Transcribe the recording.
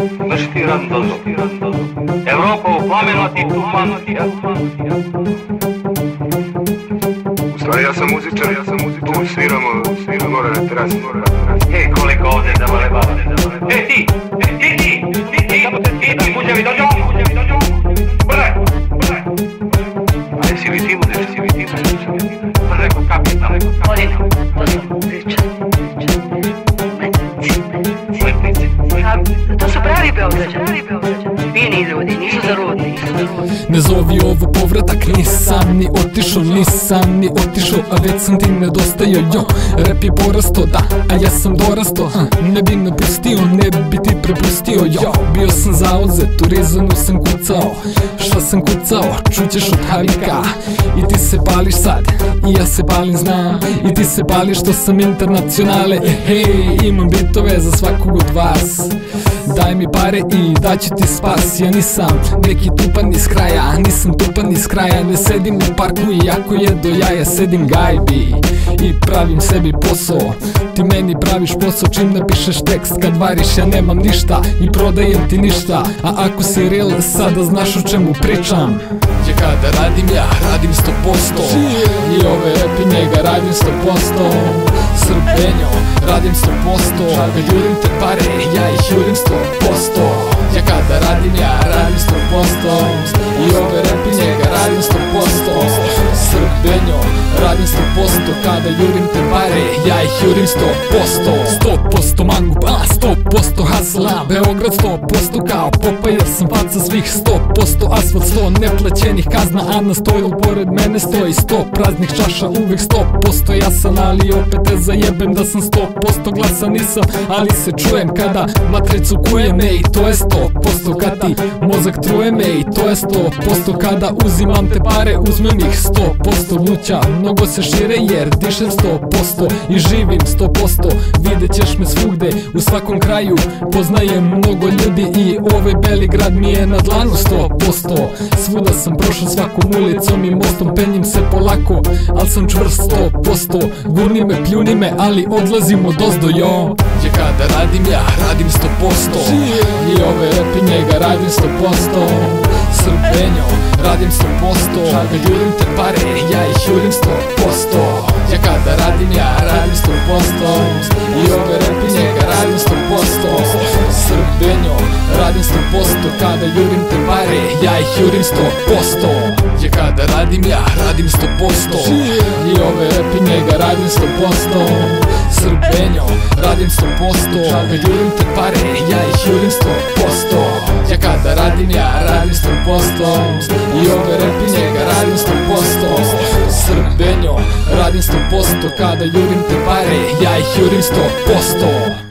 Mršti randozo, Evropa u plamenu, a ti tufanski. U stvari ja sam muzičar, tu sviramo gore na terasi. Hej, koliko ovdje da vole bavne. Hej ti, muđevi dođo. Brže. A jesi li ti budeš? Brže ko kapitan. Odino, to sam priča. To su pravi Beograđani. Fini ljudi, nisu zarudni. Ne zovi ovo povratak, nisam ni otišao, a već sam ti nedostajao, jo. Rap je porasto, da, a ja sam dorasto, ne bi me pustio, ne bi ti prepustio, jo. Bio sam zauzet, u Rizanu sam kucao, šta sam kucao, čućeš od Havika. I ti se pališ sad, i ja se palim, znam, i ti se pališ što sam internacionale. Hej, imam bitove za svakog od vas, daj mi pare i daću ti spas. Ja nisam neki tupan iz kraja, ne sedim u parku iako je do jaja. Sedim gajbi i pravim sebi posao, ti meni praviš posao čim napišeš tekst. Kad variš ja nemam ništa i prodajem ti ništa, a ako si real sada znaš o čemu pričam. Ja kada radim, ja radim 100%, i ove repi njega radim 100%. Srbenjo, radim 100%, kad jurim te pare, ja ih jurim 100%. Ja kada radim, ja radim 100%, i ove repi njega radim 100%. Srbenjo, radim 100%, kada jurim te pare, ja ih jurim 100%. 100% mangup, 100% hasla, Beograd 100% kao popa, jer sam faca svih. 100% asfalt, 100 neplaćenih kazna, a na stojilu pored mene stoji 100 praznih čaša, uvek 100% jasan, ali opet te zajebem da sam 100% glasan. Nisam, ali se čujem kada matricu kujem, ej, to je 100%. Kad ti mozak truje me, i to je 100%. Kada uzimam te pare, uzmem ih 100%. Luća, mnogo se šire jer dišem 100% i živim 100%. Vidjet ćeš me svugde, u svakom kraju, poznajem mnogo ljudi i ovaj Beligrad mi je na dlanu 100%. Svuda sam prošao svakom ulicom i mostom, penjem se polako, al sam čvrst 100%. Gurni me, pljuni me, ali odlazim odozdo, jo. Ja kada radim, ja radim 100%, i ove repi njega radim 100%. Srbenjo, radim 100%, kad jurim te pare, ja ih jurim 100%. Ja kada radim, ja radim 100%, i ove repi njega radim 100%. Srbenjo, radim 100%, kada jurim te pare, ja ih jurim 100%. Ja kada radim, ja radim 100%, i ove repi njega radim 100%. Srbenjo, radim 100%, kad jurim te pare, ja ih jurim 100%. Ja kada radim, ja radim 100%, i ove repi njega radim 100%. Srbenjo, radim 100%, kada jurim te pare, ja ih jurim 100%.